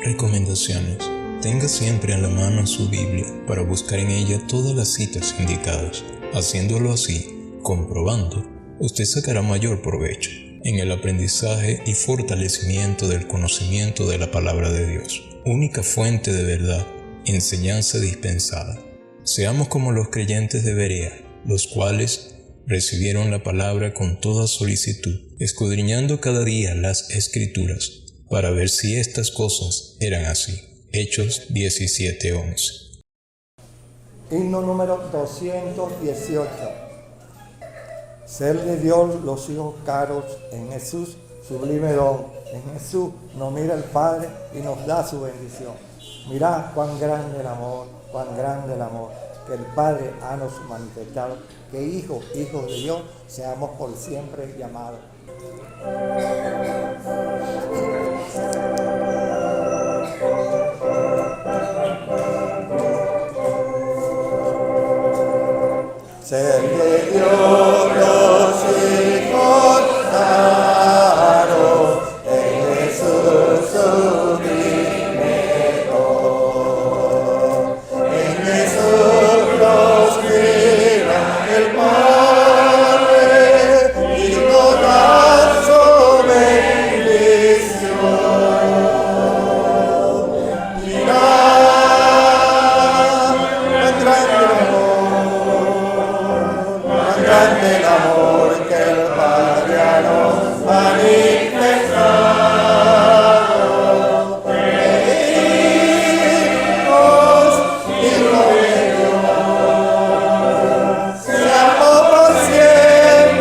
Recomendaciones. Tenga siempre a la mano su Biblia para buscar en ella todas las citas indicadas. Haciéndolo así, comprobando, usted sacará mayor provecho en el aprendizaje y fortalecimiento del conocimiento de la palabra de Dios, única fuente de verdad, enseñanza dispensada. Seamos como los creyentes de Berea, los cuales recibieron la palabra con toda solicitud, escudriñando cada día las Escrituras, para ver si estas cosas eran así. Hechos 17:11. Himno número 218. Ser de Dios los hijos caros, en Jesús sublime don. En Jesús nos mira el Padre y nos da su bendición. Mirad cuán grande el amor, que el Padre ha nos manifestado, que hijos de Dios seamos por siempre llamados. Ser de Dios los hijos caros, en Jesús sublime don. En Jesús los mira el Padre y nos da su bendición. Mirad cuán grande el amor que el Padre nos manifestado, hijos de Dios, seamos por siempre llamados.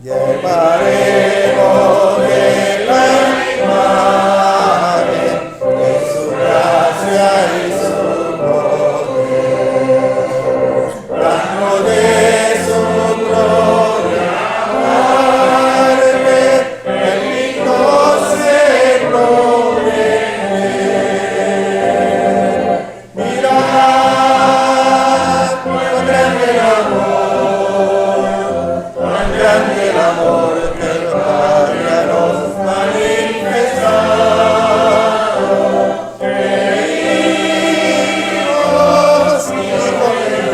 Llevaremos de la imagen de su gracia y su poder, dando de su gloria arde, el digno se promete. Mirad cuán grande el amor que el Padre nos manifestado, que hijos de Dios,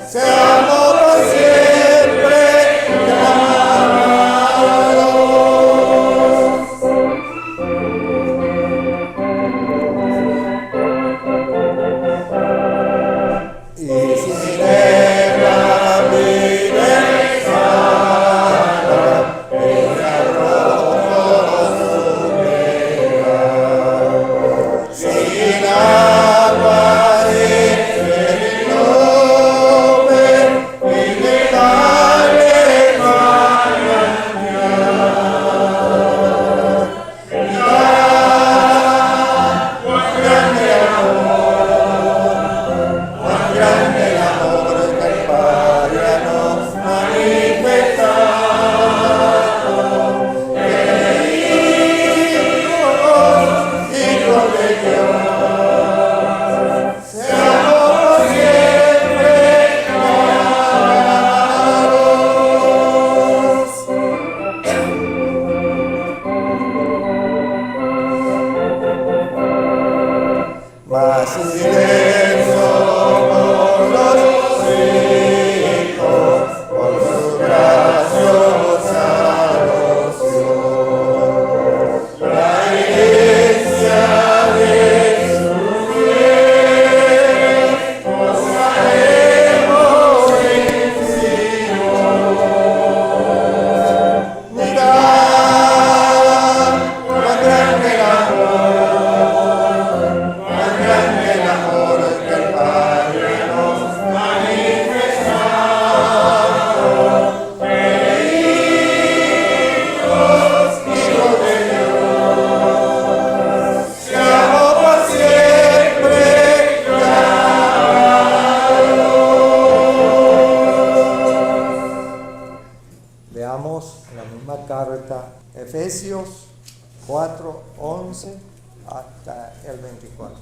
seamos por siempre llamados. Y si negra vida sin agua de nube y de darle manantial. Mirad cuán grande el amor que el Padre nos manifestado, que hijos de Dios, seamos siempre llamados. Mas si Él somos los hijos, por su graciosa adopción, la herencia de su bien, gozaremos en Sion. Mirad cuán grande el amor que el Padre nos manifestado, que hijos de Dios, seamos por siempre llamados. Veamos la misma carta, Efesios 4:11 hasta el 24.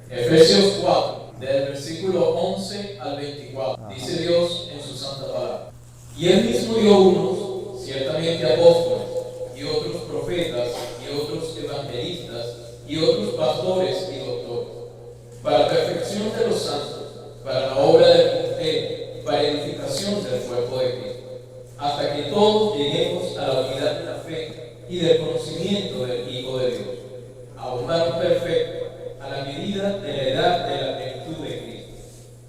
Efesios 4, del versículo 11 al 24, dice Dios en su santa palabra: y Él mismo dio unos, ciertamente apóstoles, y otros profetas, y otros evangelistas, y otros pastores y doctores, para perfección de los santos, para la obra del ministerio, para edificación del cuerpo de Cristo, hasta que todos lleguemos a la unidad de la fe y del conocimiento del Hijo de Dios, a un varón perfecto, a la medida de la edad de la plenitud de Cristo,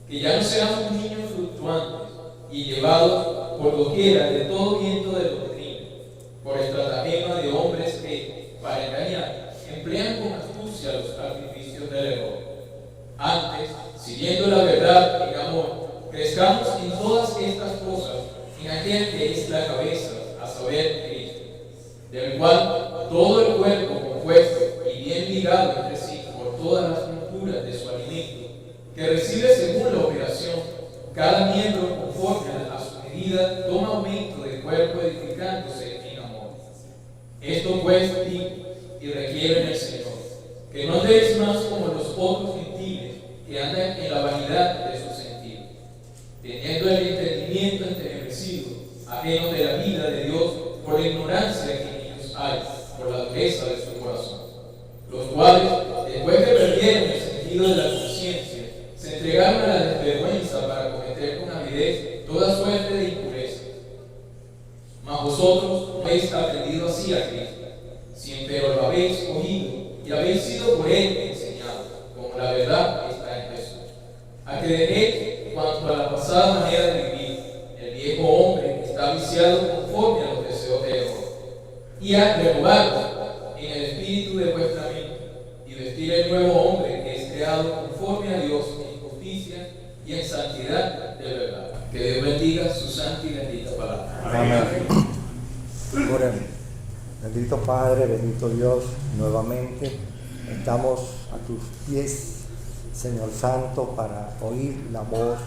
que ya no seamos niños fluctuantes y llevados por doquiera de todo viento de doctrina, por estratagema de hombres que, para engañar, emplean con astucia los artificios del error. Antes, siguiendo la verdad en amor, crezcamos en todas estas cosas en aquel que es la cabeza, a saber, Cristo, del cual todo el cuerpo compuesto y bien ligado entre sí por todas las junturas de su alimento, que recibe según la operación, cada miembro conforme a su medida toma aumento del cuerpo, edificándose en amor. Esto pues digo y requiere en el Señor, que no andéis más como los otros gentiles que andan en la vanidad de sus sentidos, teniendo el entendimiento entenebrecido, ajeno de la vida de Dios por la ignorancia que en ellos hay, por la dureza de su corazón, los cuales, después que perdieron el sentido de la conciencia, se entregaron a la desvergüenza para cometer con avidez toda suerte de impureza. Mas vosotros no habéis aprendido así a Cristo, si empero lo habéis oído y habéis sido por Él enseñados, como la verdad está en Jesús, a que dejéis cuanto a la pasada manera de vivir, el viejo hombre que está viciado conforme a los deseos de error, y a renovarlo en el espíritu de vuestra mente, y vestir el nuevo hombre que es creado conforme a Dios en justicia y en santidad de verdad. Que Dios bendiga su santa y bendita palabra. Amén. Oremos. Bendito Padre, bendito Dios, nuevamente estamos a tus pies, Señor Santo, para oír la voz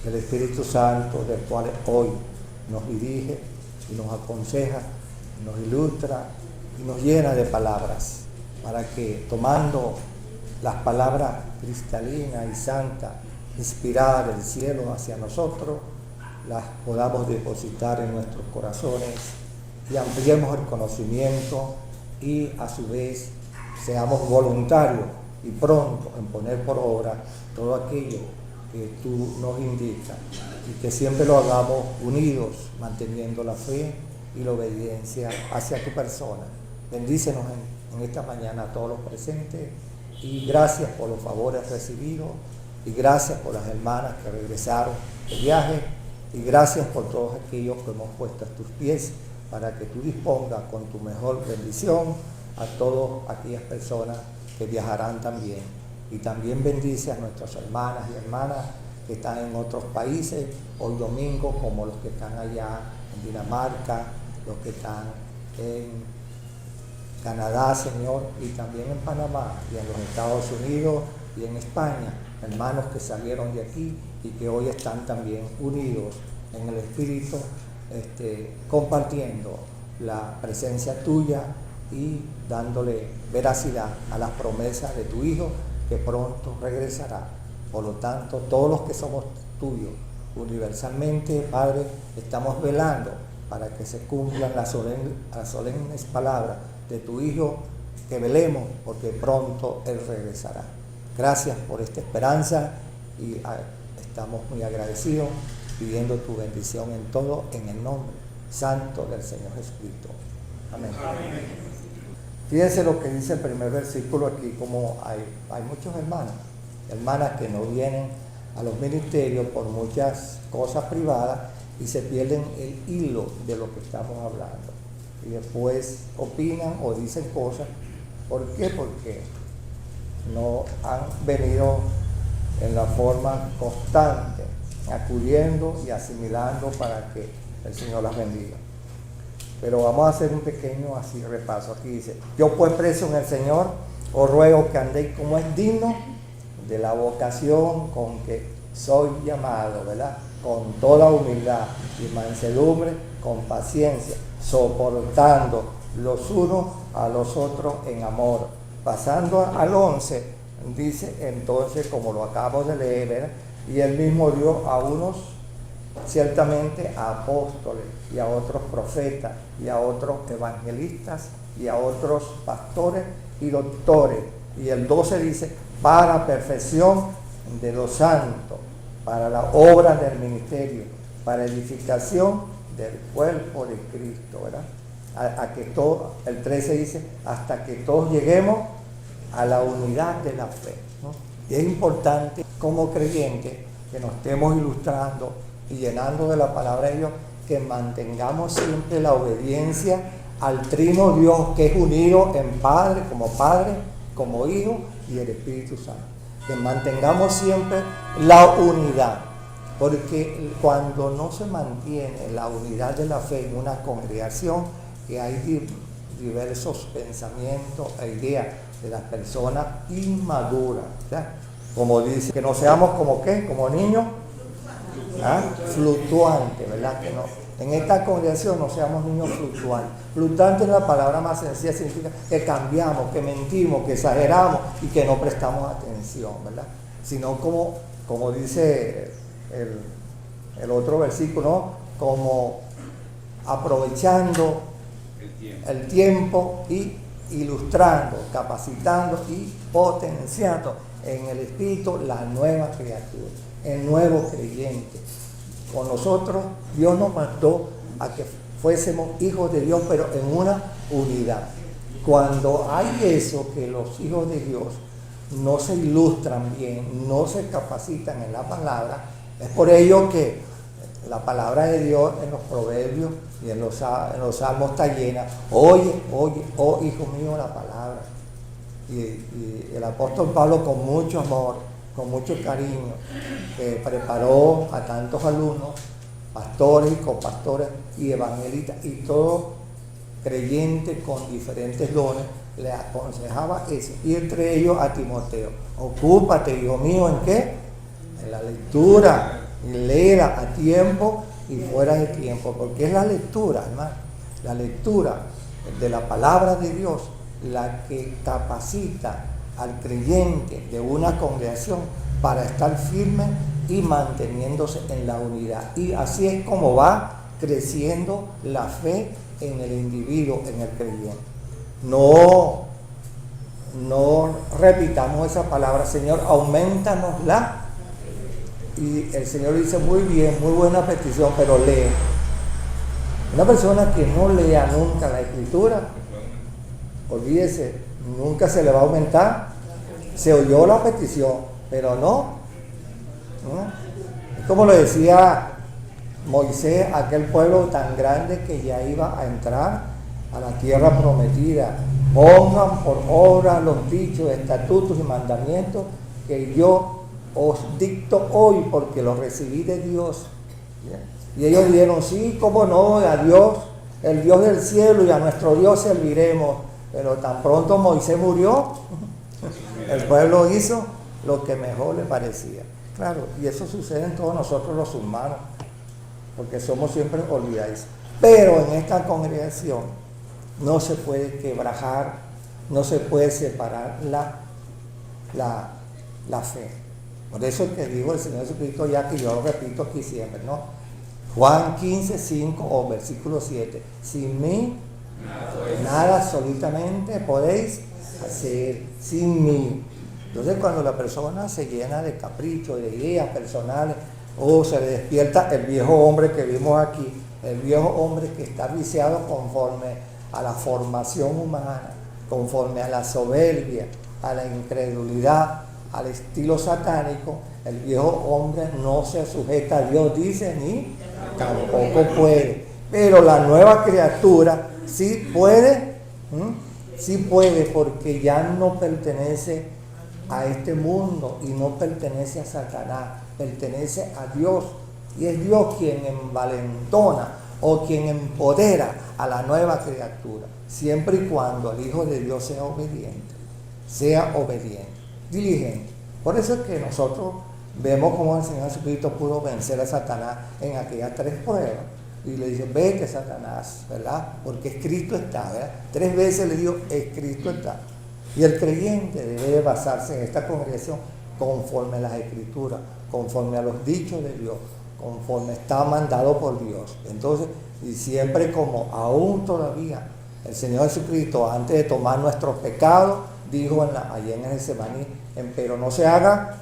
del Espíritu Santo, del cual hoy nos dirige y nos aconseja, nos ilustra y nos llena de palabras, para que, tomando las palabras cristalinas y santas, inspiradas del cielo hacia nosotros, las podamos depositar en nuestros corazones y ampliemos el conocimiento y a su vez seamos voluntarios y pronto en poner por obra todo aquello que tú nos indicas, y que siempre lo hagamos unidos, manteniendo la fe y la obediencia hacia tu persona. Bendícenos en esta mañana a todos los presentes, y gracias por los favores recibidos, y gracias por las hermanas que regresaron de viaje, y gracias por todos aquellos que hemos puesto a tus pies, para que tú dispongas con tu mejor bendición a todas aquellas personas que viajarán también. Y también bendice a nuestras hermanas y hermanas que están en otros países hoy domingo, como los que están allá en Dinamarca, los que están en Canadá, Señor, y también en Panamá, y en los Estados Unidos y en España, hermanos que salieron de aquí y que hoy están también unidos en el Espíritu, compartiendo la presencia tuya y dándole veracidad a las promesas de tu Hijo, que pronto regresará. Por lo tanto, todos los que somos tuyos, universalmente, Padre, estamos velando para que se cumplan las solemnes palabras de tu Hijo, que velemos porque pronto Él regresará. Gracias por esta esperanza y estamos muy agradecidos, pidiendo tu bendición en todo, en el nombre santo del Señor Jesucristo. Amén. Amén. Fíjense lo que dice el primer versículo aquí, como hay muchos hermanas que no vienen a los ministerios por muchas cosas privadas y se pierden el hilo de lo que estamos hablando. Y después opinan o dicen cosas. ¿Por qué? Porque no han venido en la forma constante, acudiendo y asimilando para que el Señor las bendiga. Pero vamos a hacer un pequeño repaso. Aquí dice: yo pues preso en el Señor, os ruego que andéis como es digno de la vocación con que soy llamado, ¿verdad? Con toda humildad y mansedumbre, con paciencia, soportando los unos a los otros en amor. Pasando al 11, dice entonces, como lo acabamos de leer, ¿verdad? Y él mismo dio a unos ciertamente a apóstoles, y a otros profetas, y a otros evangelistas, y a otros pastores y doctores. Y el 12 dice, para perfección de los santos, para la obra del ministerio, para edificación del cuerpo de Cristo, ¿verdad? El 13 dice, hasta que todos lleguemos a la unidad de la fe, ¿no? Y es importante como creyentes que nos estemos ilustrando y llenando de la palabra de Dios, que mantengamos siempre la obediencia al trino Dios, que es unido en Padre, como Hijo y el Espíritu Santo. Que mantengamos siempre la unidad, porque cuando no se mantiene la unidad de la fe en una congregación, que hay diversos pensamientos e ideas de las personas inmaduras, ¿ya? Como dice, que no seamos como ¿qué? Como niños fluctuantes, ¿verdad? Que no, en esta congregación no seamos niños fluctuantes. Fluctuante es la palabra más sencilla, significa que cambiamos, que mentimos, que exageramos y que no prestamos atención, ¿verdad? Sino como dice el otro versículo, ¿no? Como aprovechando el tiempo y ilustrando, capacitando y potenciando en el Espíritu la nueva criatura, el nuevo creyente. Con nosotros Dios nos mandó a que fuésemos hijos de Dios, pero en una unidad. Cuando hay eso, que los hijos de Dios no se ilustran bien, no se capacitan en la palabra, es por ello que la palabra de Dios en los proverbios y en los salmos está llena. Oye, oh hijo mío, la palabra. Y el apóstol Pablo, con mucho amor, con mucho cariño, preparó a tantos alumnos, pastores y copastores y evangelistas y todos creyentes con diferentes dones, le aconsejaba eso. Y entre ellos a Timoteo: ocúpate, hijo mío, ¿en qué? En la lectura, y léela a tiempo y fuera de tiempo, porque es la lectura, hermano, la lectura de la palabra de Dios la que capacita al creyente de una congregación para estar firme y manteniéndose en la unidad. Y así es como va creciendo la fe en el individuo, en el creyente. No repitamos esa palabra: Señor, aumentanosla. Y el Señor dice: muy bien, muy buena petición, pero lee. Una persona que no lea nunca la Escritura, olvídese, nunca se le va a aumentar. Se oyó la petición, pero no. Es como lo decía Moisés, aquel pueblo tan grande que ya iba a entrar a la tierra prometida: pongan por obra los dichos, estatutos y mandamientos que yo os dicto hoy, porque los recibí de Dios. Y ellos dijeron: sí, cómo no, a Dios, el Dios del cielo, y a nuestro Dios serviremos. Pero tan pronto Moisés murió, el pueblo hizo lo que mejor le parecía. Claro, y eso sucede en todos nosotros los humanos, porque somos siempre olvidadizos. Pero en esta congregación no se puede quebrajar, no se puede separar la fe. Por eso es que dijo el Señor Jesucristo, ya que yo lo repito aquí siempre, ¿no? Juan 15:5 o versículo 7: sin mí nada absolutamente podéis hacer, sin mí. Entonces, cuando la persona se llena de caprichos, de ideas personales, se le despierta el viejo hombre que vimos aquí, el viejo hombre que está viciado conforme a la formación humana, conforme a la soberbia, a la incredulidad, al estilo satánico. El viejo hombre no se sujeta a Dios, dice, ni tampoco puede. Pero la nueva criatura sí puede, porque ya no pertenece a este mundo y no pertenece a Satanás, pertenece a Dios. Y es Dios quien envalentona o quien empodera a la nueva criatura, siempre y cuando el Hijo de Dios sea obediente, diligente. Por eso es que nosotros vemos cómo el Señor Jesucristo pudo vencer a Satanás en aquellas 3 pruebas. Y le dice: vete, Satanás, ¿verdad? Porque escrito está, ¿verdad? 3 veces le dijo: escrito está. Y el creyente debe basarse en esta congregación conforme a las Escrituras, conforme a los dichos de Dios, conforme está mandado por Dios. Entonces, y siempre como aún todavía el Señor Jesucristo, antes de tomar nuestros pecados, dijo allí en el Getsemaní, pero no se haga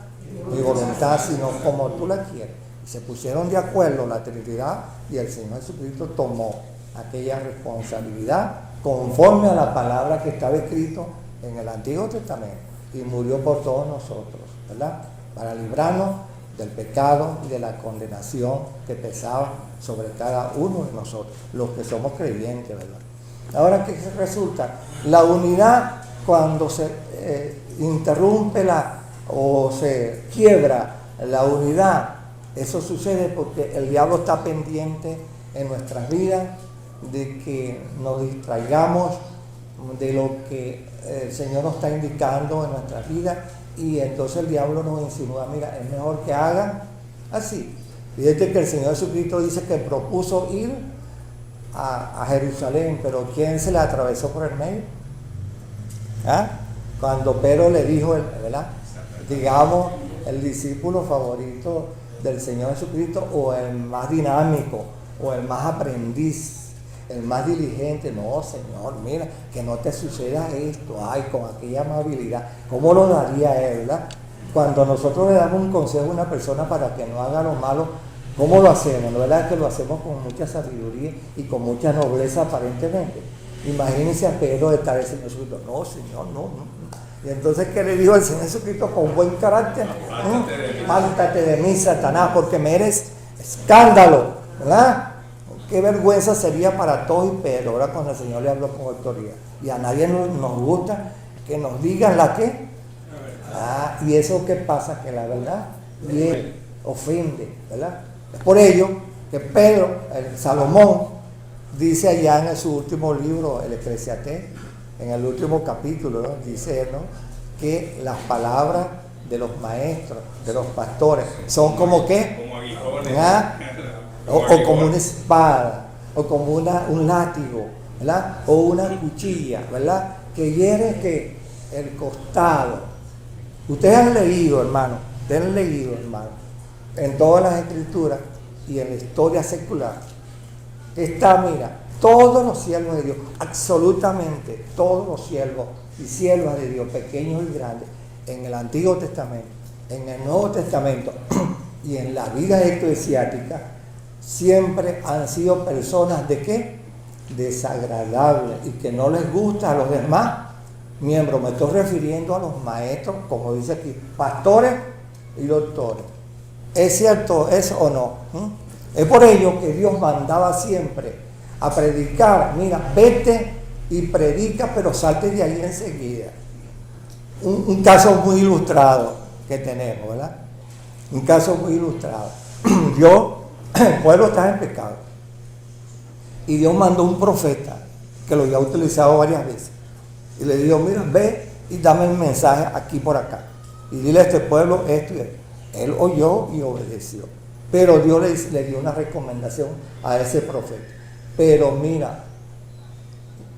mi voluntad, sino como tú la quieres. Y se pusieron de acuerdo la Trinidad y el Señor Jesucristo tomó aquella responsabilidad conforme a la palabra que estaba escrito en el Antiguo Testamento y murió por todos nosotros, ¿verdad? Para librarnos del pecado y de la condenación que pesaba sobre cada uno de nosotros, los que somos creyentes, ¿verdad? Ahora, ¿qué resulta? La unidad, cuando se interrumpe o se quiebra la unidad, eso sucede porque el diablo está pendiente en nuestras vidas de que nos distraigamos de lo que el Señor nos está indicando en nuestras vidas, y entonces el diablo nos insinúa, mira, es mejor que hagan así. Fíjate que el Señor Jesucristo dice que propuso ir a Jerusalén, pero ¿quién se le atravesó por el medio? ¿Ah? Cuando Pedro le dijo, ¿verdad? Digamos, el discípulo favorito del Señor Jesucristo, o el más dinámico, o el más aprendiz, el más diligente. No, Señor, mira, que no te suceda esto, ay, con aquella amabilidad. ¿Cómo lo daría él, verdad? Cuando nosotros le damos un consejo a una persona para que no haga lo malo, ¿cómo lo hacemos? La verdad es que lo hacemos con mucha sabiduría y con mucha nobleza aparentemente. Imagínense a Pedro de estar el Señor Jesucristo, no, Señor, no. Y entonces, ¿qué le dijo el Señor Jesucristo con buen carácter? Apártate de mí, Satanás, porque me eres escándalo, ¿verdad? Qué vergüenza sería para todos y Pedro, ahora cuando el Señor le habló con autoridad. Y a nadie nos gusta que nos digan la qué. Y eso qué pasa, que la verdad hiere, ofende, ¿verdad? Es por ello que Pedro, el Salomón, dice allá en su último libro, el Eclesiastés, en el último capítulo, ¿no? Dice, ¿no?, que las palabras de los maestros, de los pastores, son como qué, como aguijones, o como una espada, o como un látigo, ¿verdad? O una cuchilla, ¿verdad? Que hiere que el costado. Ustedes han leído, hermano, en todas las escrituras y en la historia secular, está, mira, todos los siervos de Dios, absolutamente todos los siervos y siervas de Dios, pequeños y grandes, en el Antiguo Testamento, en el Nuevo Testamento y en la vida eclesiástica, siempre han sido personas de qué, desagradables, y que no les gusta a los demás miembros. Me estoy refiriendo a los maestros, como dice aquí, pastores y doctores. ¿Es cierto eso o no? Es por ello que Dios mandaba siempre a predicar. Mira, vete y predica, pero salte de ahí enseguida. Un caso muy ilustrado que tenemos, ¿verdad? Un caso muy ilustrado. El pueblo estaba en pecado, y Dios mandó un profeta que lo había utilizado varias veces, y le dijo, mira, ve y dame el mensaje aquí por acá, y dile a este pueblo esto y esto. Él oyó y obedeció, pero Dios le dio una recomendación a ese profeta. Pero mira,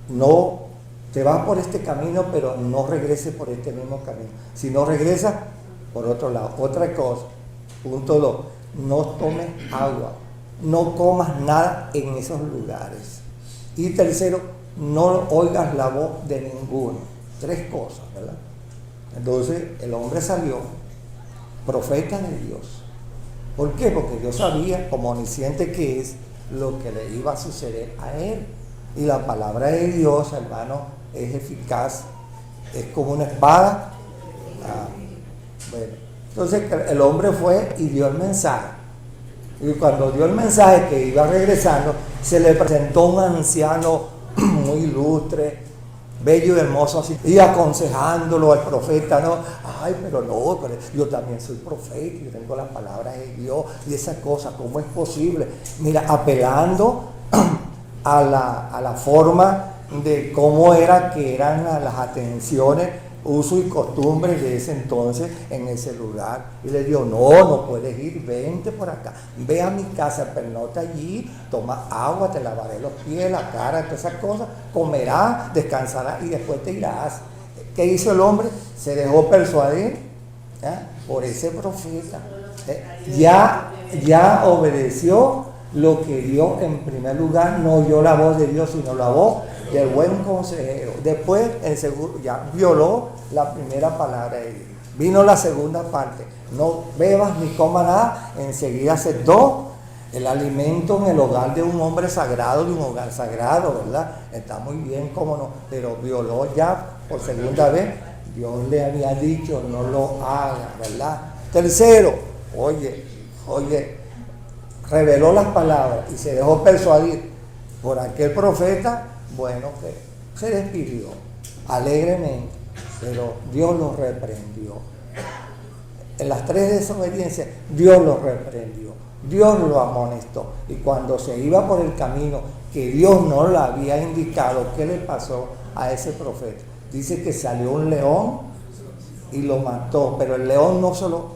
no te vas por este camino, pero no regreses por este mismo camino. Si no regresas, por otro lado. Otra cosa, punto 2, no tomes agua, no comas nada en esos lugares. Y tercero, no oigas la voz de ninguno. 3 cosas, ¿verdad? Entonces el hombre salió profeta de Dios. ¿Por qué? Porque Dios sabía, como omnisciente que es, lo que le iba a suceder a él. Y la palabra de Dios, hermano, es eficaz, es como una espada. Bueno, entonces el hombre fue y dio el mensaje. Y cuando dio el mensaje, que iba regresando, se le presentó un anciano muy ilustre, bello y hermoso así, y aconsejándolo al profeta, ¿no? Ay, pero no, pero yo también soy profeta, yo tengo las palabras de Dios y esas cosas, ¿cómo es posible? Mira, apelando a la forma de cómo eran las atenciones, uso y costumbres de ese entonces en ese lugar. Y le dijo, no puedes ir, vente por acá, ve a mi casa, pernota allí, toma agua, te lavaré los pies, la cara, todas esas cosas, comerás, descansarás y después te irás. ¿Qué hizo el hombre? Se dejó persuadir, ¿ya?, por ese profeta. Ya obedeció lo que Dios en primer lugar, no oyó la voz de Dios, sino la voz del buen consejero. Después, ya violó la primera palabra de Dios. Vino la segunda parte: no bebas ni comas nada. Enseguida aceptó el alimento en el hogar de un hombre sagrado, de un hogar sagrado, ¿verdad? Está muy bien, cómo no, pero violó ya por segunda vez. Dios le había dicho, no lo haga, ¿verdad? Tercero, oye, reveló las palabras y se dejó persuadir por aquel profeta. Bueno, que se despidió alegremente, pero Dios lo reprendió. En las 3 desobediencias, Dios lo reprendió, Dios lo amonestó. Y cuando se iba por el camino que Dios no le había indicado, ¿qué le pasó a ese profeta? Dice que salió un león y lo mató, pero el león no se lo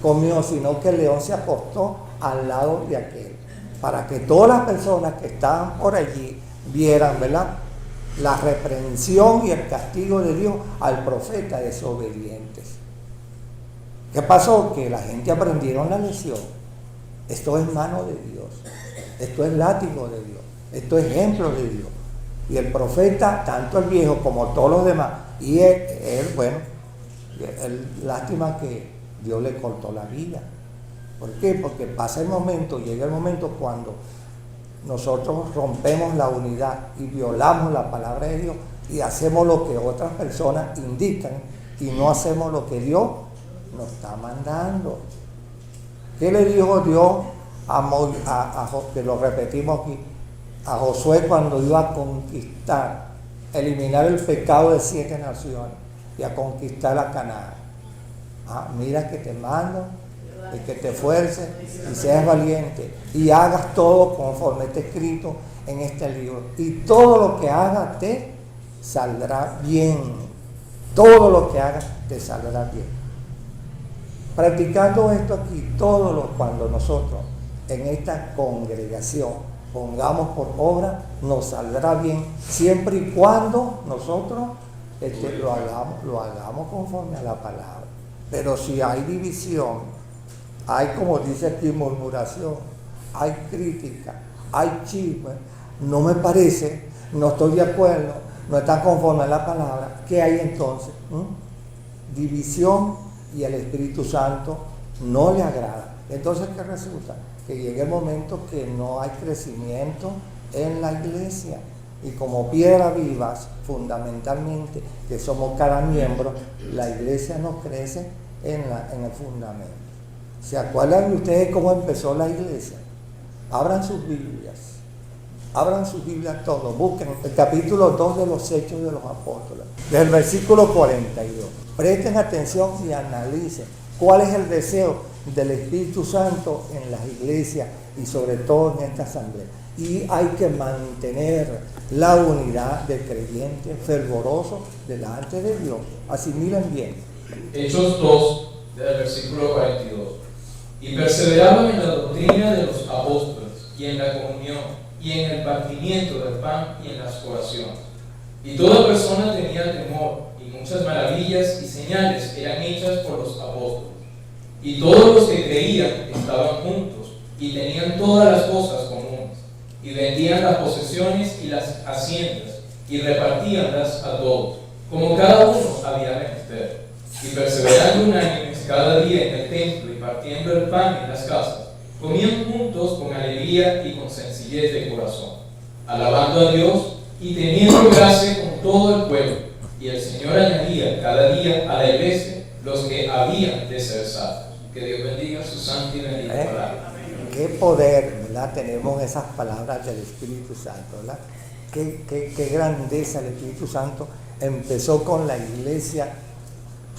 comió, sino que el león se acostó al lado de aquel, para que todas las personas que estaban por allí vieran, ¿verdad?, la reprensión y el castigo de Dios al profeta desobedientes. ¿Qué pasó? Que la gente aprendieron la lección. Esto es mano de Dios, esto es látigo de Dios, esto es ejemplo de Dios. Y el profeta, tanto el viejo como todos los demás, y él, lástima que Dios le cortó la vida. ¿Por qué? Porque llega el momento cuando nosotros rompemos la unidad y violamos la palabra de Dios y hacemos lo que otras personas indican y no hacemos lo que Dios nos está mandando. ¿Qué le dijo Dios que lo repetimos aquí, a Josué cuando iba a conquistar, eliminar el pecado de 7 naciones y a conquistar a Canaán? Mira que te mando y que te esfuerces y seas valiente y hagas todo conforme está escrito en este libro, y todo lo que hagas te saldrá bien. Todo lo que hagas te saldrá bien. Practicando esto aquí, cuando nosotros en esta congregación pongamos por obra, nos saldrá bien, siempre y cuando nosotros lo hagamos conforme a la palabra. Pero si hay división, hay, como dice aquí, murmuración, hay crítica, hay chisme, no me parece, no estoy de acuerdo, no está conforme a la palabra, ¿qué hay entonces? División, y el Espíritu Santo no le agrada. Entonces, ¿qué resulta? Que llega el momento que no hay crecimiento en la iglesia. Y como piedras vivas, fundamentalmente, que somos cada miembro, la iglesia no crece en el fundamento. ¿Se acuerdan ustedes cómo empezó la iglesia? Abran sus Biblias todos, busquen el capítulo 2 de los Hechos de los Apóstoles, del versículo 42. Presten atención y analicen cuál es el deseo del Espíritu Santo en las iglesias y sobre todo en esta asamblea. Y hay que mantener la unidad de creyentes fervorosos delante de Dios. Asimilen bien. Hechos 2, del versículo 42. Y perseveraban en la doctrina de los apóstoles, y en la comunión, y en el partimiento del pan, y en las oraciones. Y toda persona tenía temor, y muchas maravillas y señales eran hechas por los apóstoles. Y todos los que creían estaban juntos, y tenían todas las cosas comunes, y vendían las posesiones y las haciendas, y repartíanlas a todos, como cada uno había menester. Y perseverando unánimes cada día en el templo, y partiendo el pan en las casas, comían juntos con alegría y con sencillez de corazón, alabando a Dios y teniendo gracia con todo el pueblo. Y el Señor añadía cada día a la iglesia los que habían de ser salvos. Que Dios bendiga su santa y bendita palabra. Qué poder, ¿verdad? Tenemos esas palabras del Espíritu Santo, ¿verdad? Qué grandeza el Espíritu Santo. Empezó con la iglesia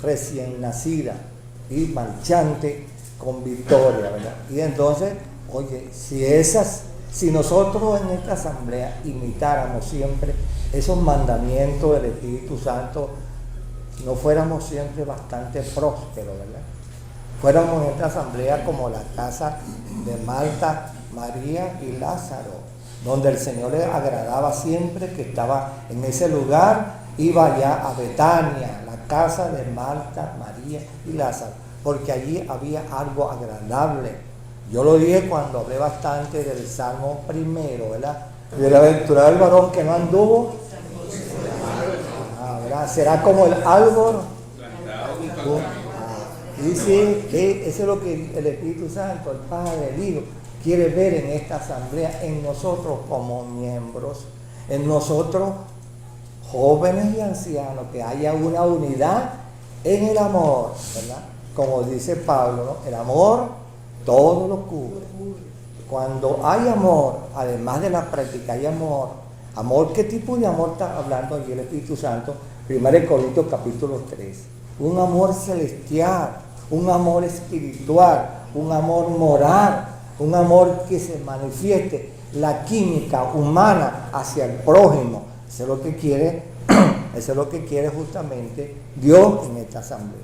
recién nacida y marchante con victoria, ¿verdad? Y entonces, oye, si nosotros en esta asamblea imitáramos siempre esos mandamientos del Espíritu Santo, no fuéramos siempre bastante prósperos, ¿verdad? Fuéramos en esta asamblea como la casa de Marta, María y Lázaro, donde el Señor le agradaba siempre que estaba en ese lugar iba allá a Betania, la casa de Marta, María y Lázaro, porque allí había algo agradable. Yo lo dije cuando hablé bastante del Salmo primero, ¿verdad? Bienaventurado el varón que no anduvo, ¿verdad? Será como el árbol. Dice que eso es lo que el Espíritu Santo, el Padre, el Hijo, quiere ver en esta asamblea, en nosotros como miembros, en nosotros jóvenes y ancianos, que haya una unidad en el amor, ¿verdad? Como dice Pablo, ¿no? El amor todo lo cubre. Cuando hay amor, además de la práctica, hay amor. Amor, ¿qué tipo de amor está hablando aquí el Espíritu Santo? 1 Corintios capítulo 3. Un amor celestial, un amor espiritual, un amor moral, un amor que se manifieste la química humana hacia el prójimo. Eso es lo que quiere justamente Dios en esta asamblea.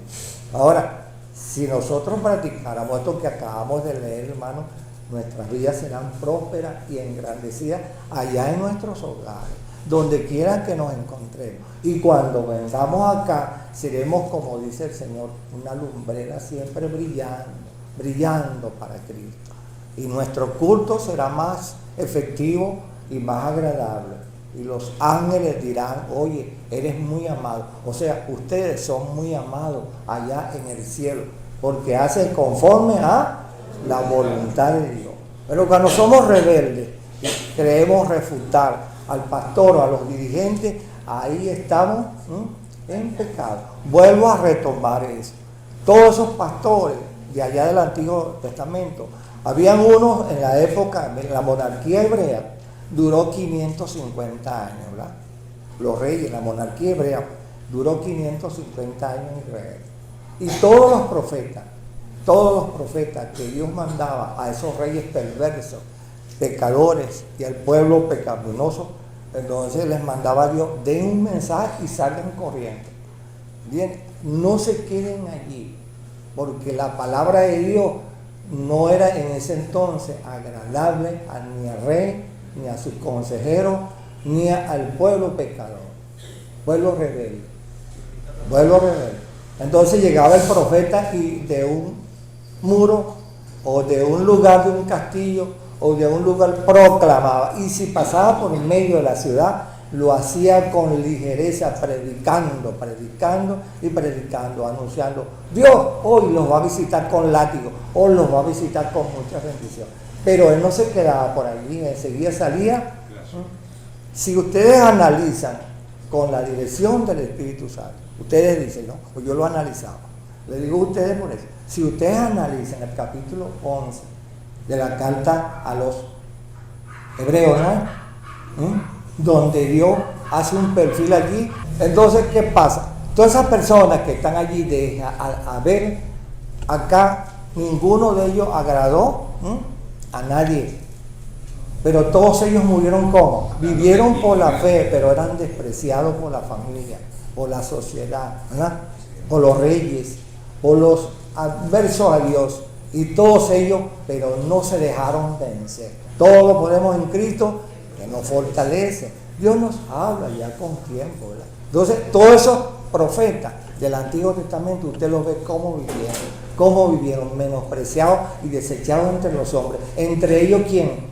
Ahora, si nosotros practicáramos esto que acabamos de leer, hermano, nuestras vidas serán prósperas y engrandecidas allá en nuestros hogares, donde quiera que nos encontremos. Y cuando vengamos acá, seremos, como dice el Señor, una lumbrera siempre brillando para Cristo. Y nuestro culto será más efectivo y más agradable. Y los ángeles dirán, oye, eres muy amado. O sea, ustedes son muy amados allá en el cielo, porque hacen conforme a la voluntad de Dios. Pero cuando somos rebeldes, creemos refutar al pastor o a los dirigentes, ahí estamos en pecado. Vuelvo a retomar eso. Todos esos pastores de allá del Antiguo Testamento, habían unos en la época de la monarquía hebrea, duró 550 años, ¿verdad? Los reyes, la monarquía hebrea, duró 550 años en Israel. Y todos los profetas que Dios mandaba a esos reyes perversos, pecadores y al pueblo pecaminoso, entonces les mandaba a Dios, den un mensaje y salgan corriendo. Bien, no se queden allí, porque la palabra de Dios no era en ese entonces agradable ni al rey, ni a sus consejeros, ni al pueblo pecador, pueblo rebelde. Entonces llegaba el profeta y de un muro o de un lugar de un castillo o de un lugar proclamaba, y si pasaba por medio de la ciudad lo hacía con ligereza, predicando, anunciando, Dios hoy los va a visitar con látigo, hoy los va a visitar con mucha bendición. Pero él no se quedaba por allí, enseguida salía. Si ustedes analizan con la dirección del Espíritu Santo, ustedes dicen, no, pues yo lo analizaba. Le digo a ustedes por eso. Si ustedes analizan el capítulo 11 de la carta a los hebreos, ¿no? Donde Dios hace un perfil allí, entonces, ¿qué pasa? Todas esas personas que están allí, a ver, acá ninguno de ellos agradó a nadie, pero todos ellos murieron como, vivieron por la fe, pero eran despreciados por la familia, por la sociedad, ¿verdad? Por los reyes, por los adversos a Dios, y todos ellos, pero no se dejaron vencer. Todo lo podemos en Cristo, que nos fortalece. Dios nos habla ya con tiempo, ¿verdad? Entonces, todos esos profetas del Antiguo Testamento, usted los ve cómo vivieron, menospreciados y desechados entre los hombres. Entre ellos, ¿quién?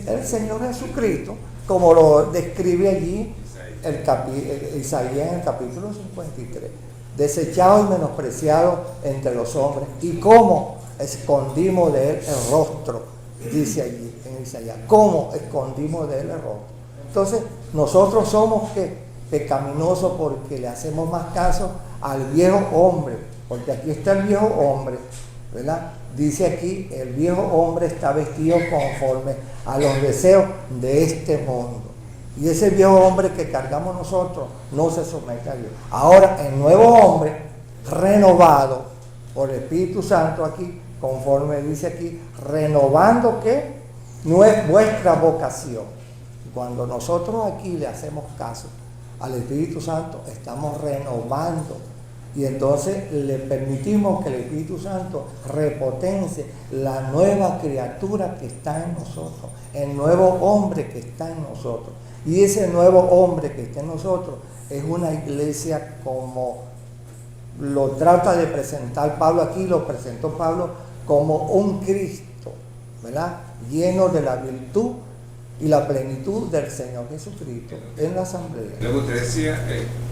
El Señor Jesucristo, como lo describe allí Isaías en el capítulo 53. Desechados y menospreciados entre los hombres. ¿Y cómo escondimos de él el rostro? Dice allí en Isaías, ¿cómo escondimos de él el rostro? Entonces, nosotros somos pecaminosos porque le hacemos más caso al viejo hombre, porque aquí está el viejo hombre, ¿verdad? Dice aquí, el viejo hombre está vestido conforme a los deseos de este mundo. Y ese viejo hombre que cargamos nosotros no se somete a Dios. Ahora, el nuevo hombre, renovado por el Espíritu Santo aquí, conforme dice aquí, renovando ¿qué? No es vuestra vocación. Cuando nosotros aquí le hacemos caso al Espíritu Santo, estamos renovando. Y entonces le permitimos que el Espíritu Santo repotencie la nueva criatura que está en nosotros, el nuevo hombre que está en nosotros. Y ese nuevo hombre que está en nosotros es una iglesia como lo trata de presentar Pablo aquí, lo presentó Pablo como un Cristo, ¿verdad? Lleno de la virtud y la plenitud del Señor Jesucristo en la asamblea. Luego usted decía,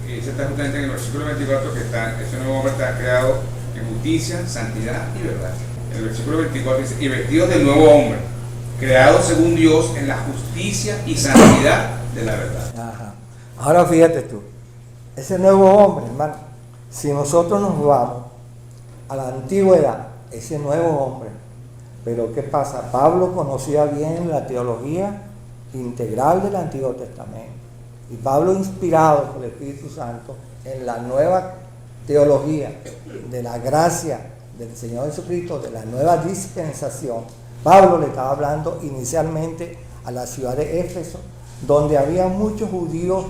y eso está justamente en el versículo 24, que ese nuevo hombre está creado en justicia, santidad y verdad. En el versículo 24 dice, y vestidos del nuevo hombre, creado según Dios en la justicia y santidad de la verdad. Ajá. Ahora fíjate tú, ese nuevo hombre, hermano, si nosotros nos vamos a la antigüedad, ese nuevo hombre, pero ¿qué pasa? Pablo conocía bien la teología integral del Antiguo Testamento. Y Pablo, inspirado por el Espíritu Santo en la nueva teología de la gracia del Señor Jesucristo, de la nueva dispensación, Pablo le estaba hablando inicialmente a la ciudad de Éfeso, donde había muchos judíos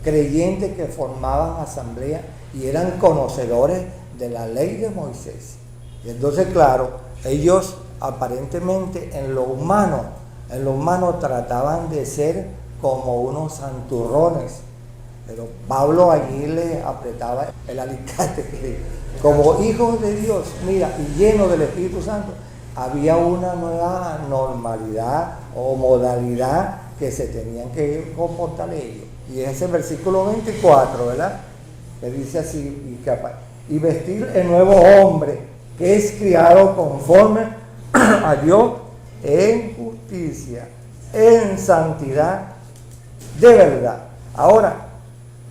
creyentes que formaban asamblea y eran conocedores de la ley de Moisés. Y entonces, claro, ellos aparentemente en lo humano trataban de ser como unos santurrones, pero Pablo allí le apretaba el alicate, que como hijos de Dios, mira, y lleno del Espíritu Santo, había una nueva normalidad o modalidad que se tenían que comportar ellos. Y ese versículo 24, ¿verdad? Que dice así, y vestir el nuevo hombre, que es criado conforme a Dios en justicia, en santidad de verdad. Ahora,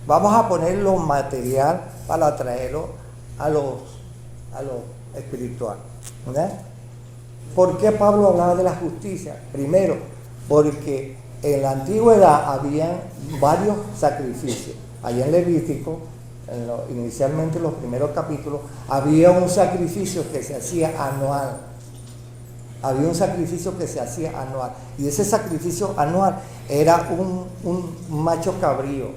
vamos a ponerlo material para traerlo a lo espiritual, ¿verdad? ¿Por qué Pablo hablaba de la justicia? Primero, porque en la antigüedad había varios sacrificios. Allá en Levítico, inicialmente en los primeros capítulos, había un sacrificio que se hacía anual. Había un sacrificio que se hacía anual. Y ese sacrificio anual era un macho cabrío,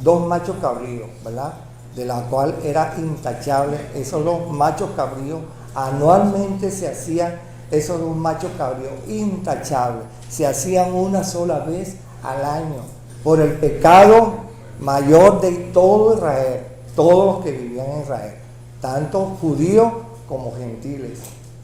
2 machos cabríos, ¿verdad? De la cual era intachable. Esos 2 machos cabríos anualmente se hacían. Esos 2 machos cabríos intachables se hacían una sola vez al año por el pecado mayor de todo Israel, todos los que vivían en Israel, tanto judíos como gentiles.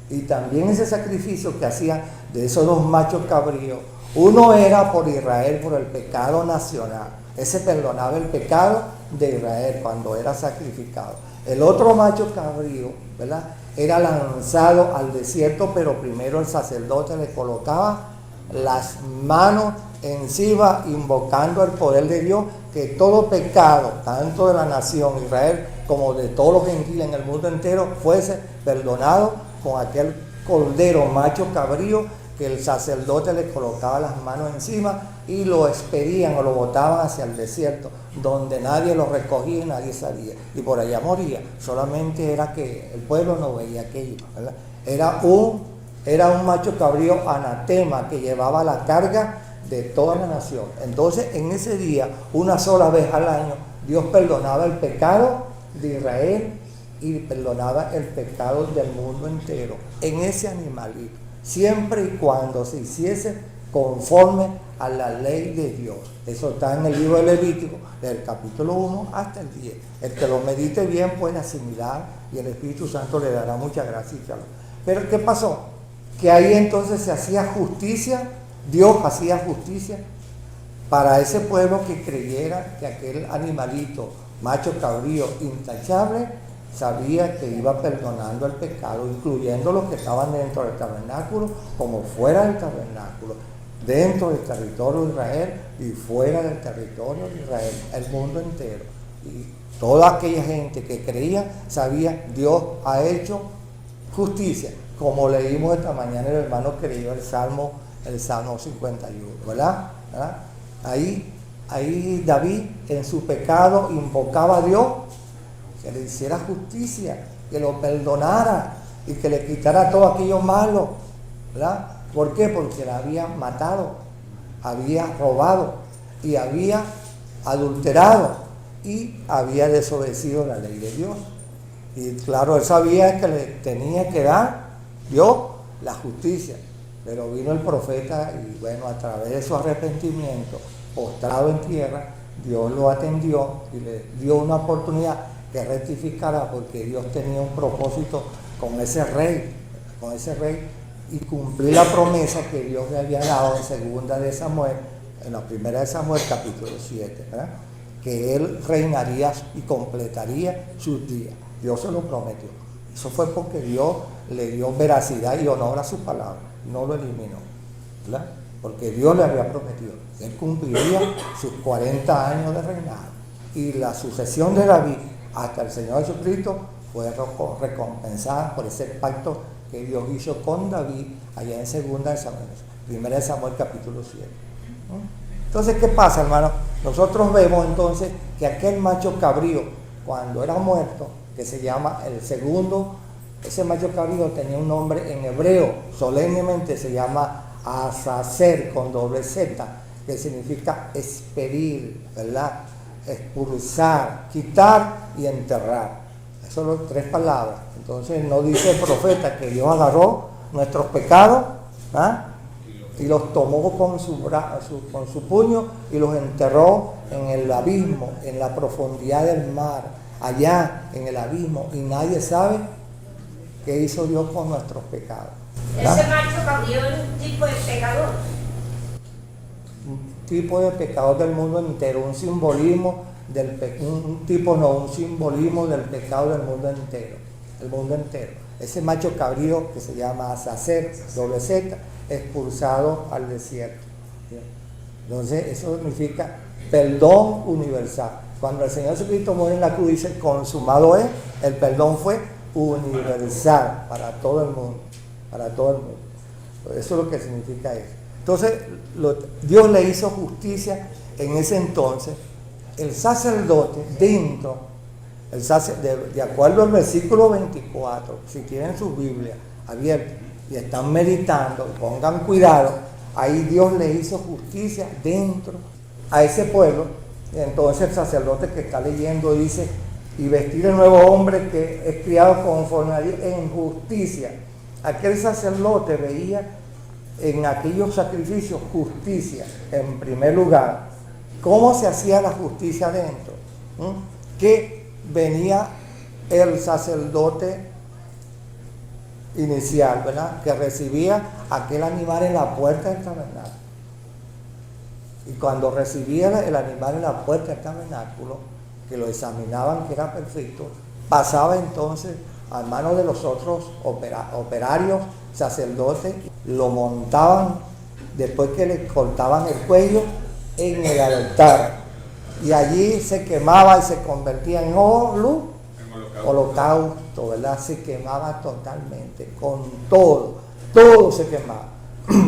Y también ese sacrificio que hacían de esos 2 machos cabríos, uno era por Israel, por el pecado nacional. Ese perdonaba el pecado de Israel cuando era sacrificado. El otro macho cabrío, ¿verdad?, era lanzado al desierto, pero primero el sacerdote le colocaba las manos encima, invocando el poder de Dios, que todo pecado, tanto de la nación Israel como de todos los gentiles en el mundo entero, fuese perdonado con aquel cordero macho cabrío que el sacerdote le colocaba las manos encima y lo expedían o lo botaban hacia el desierto, donde nadie lo recogía y nadie sabía, y por allá moría. Solamente era que el pueblo no veía aquello, ¿verdad? Era un macho cabrío anatema que llevaba la carga de toda la nación. Entonces, en ese día, una sola vez al año, Dios perdonaba el pecado de Israel y perdonaba el pecado del mundo entero en ese animalito, siempre y cuando se hiciese conforme a la ley de Dios. Eso está en el libro de Levítico, del capítulo 1 hasta el 10. El que lo medite bien puede asimilar y el Espíritu Santo le dará mucha gracia. Pero ¿qué pasó? Que ahí entonces se hacía justicia, Dios hacía justicia para ese pueblo que creyera que aquel animalito, macho cabrío, intachable, sabía que iba perdonando el pecado, incluyendo los que estaban dentro del tabernáculo como fuera del tabernáculo, dentro del territorio de Israel y fuera del territorio de Israel, el mundo entero. Y toda aquella gente que creía sabía, Dios ha hecho justicia, como leímos esta mañana el hermano que leyó el Salmo 51, ¿verdad? Ahí David en su pecado invocaba a Dios que le hiciera justicia, que lo perdonara y que le quitara todo aquello malo, ¿verdad? ¿Por qué? Porque la había matado, había robado y había adulterado y había desobedecido la ley de Dios. Y claro, él sabía que le tenía que dar Dios la justicia, pero vino el profeta y bueno, a través de su arrepentimiento postrado en tierra, Dios lo atendió y le dio una oportunidad que rectificara, porque Dios tenía un propósito con ese rey, y cumplir la promesa que Dios le había dado en segunda de Samuel, en la primera de Samuel, capítulo 7, ¿verdad? Que él reinaría y completaría sus días. Dios se lo prometió. Eso fue porque Dios le dio veracidad y honor a su palabra, no lo eliminó, ¿verdad? Porque Dios le había prometido. Él cumpliría sus 40 años de reinado. Y la sucesión de David hasta el Señor Jesucristo fue recompensada por ese pacto que Dios hizo con David allá en segunda de Samuel, primera de Samuel capítulo 7. Entonces, ¿qué pasa, hermano? Nosotros vemos entonces que aquel macho cabrío, cuando era muerto, que se llama el segundo, ese macho cabrío tenía un nombre en hebreo, solemnemente se llama Azazel con doble Z, que significa expedir, ¿verdad? Expulsar, quitar y enterrar. Esas son las 3 palabras. Entonces no dice el profeta que Dios agarró nuestros pecados, ¿ah?, y los tomó con su puño y los enterró en el abismo, en la profundidad del mar, allá en el abismo, y nadie sabe qué hizo Dios con nuestros pecados, ¿verdad? Ese macho cabrío es un tipo de pecador. Un tipo de pecador del mundo entero, un simbolismo un simbolismo del pecado del mundo entero, el mundo entero. Ese macho cabrío que se llama Azazel, doble Z, expulsado al desierto. Entonces eso significa perdón universal. Cuando el Señor Jesucristo muere en la cruz, dice consumado es, el perdón fue universal para todo el mundo, para todo el mundo. Eso es lo que significa eso. Entonces Dios le hizo justicia en ese entonces. El sacerdote dentro, de acuerdo al versículo 24, si tienen sus Biblias abiertas y están meditando, pongan cuidado, ahí Dios le hizo justicia dentro a ese pueblo. Y entonces el sacerdote que está leyendo dice, y vestir el nuevo hombre que es criado conforme a Dios en justicia. Aquel sacerdote veía en aquellos sacrificios justicia en primer lugar. ¿Cómo se hacía la justicia dentro? Que venía el sacerdote inicial, ¿verdad?, que recibía aquel animal en la puerta del tabernáculo. Y cuando recibía el animal en la puerta del tabernáculo, que lo examinaban que era perfecto, pasaba entonces a manos de los otros operarios, sacerdotes, lo montaban después que le cortaban el cuello en el altar, y allí se quemaba y se convertía en holocausto, ¿verdad? Se quemaba totalmente, con todo se quemaba.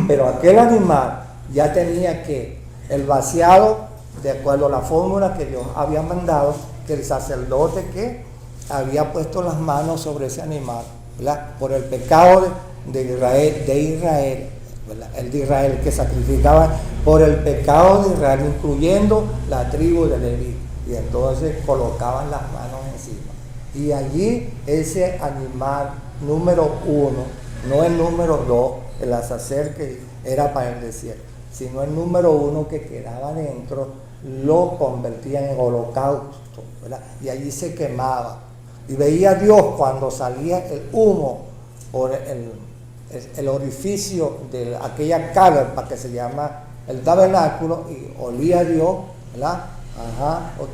Pero aquel animal ya tenía que el vaciado, de acuerdo a la fórmula que Dios había mandado, que el sacerdote que había puesto las manos sobre ese animal, ¿verdad?, por el pecado de Israel, ¿verdad?, el de Israel que sacrificaba por el pecado de Israel, incluyendo la tribu de Leví, y entonces colocaban las manos encima, y allí ese animal número 1, no el número 2, el Azazel que era para el desierto, sino el número 1 que quedaba dentro, lo convertían en holocausto, ¿verdad?, y allí se quemaba, y veía Dios cuando salía el humo por el orificio de aquella carpa que se llama el tabernáculo, y olía a Dios, ¿verdad?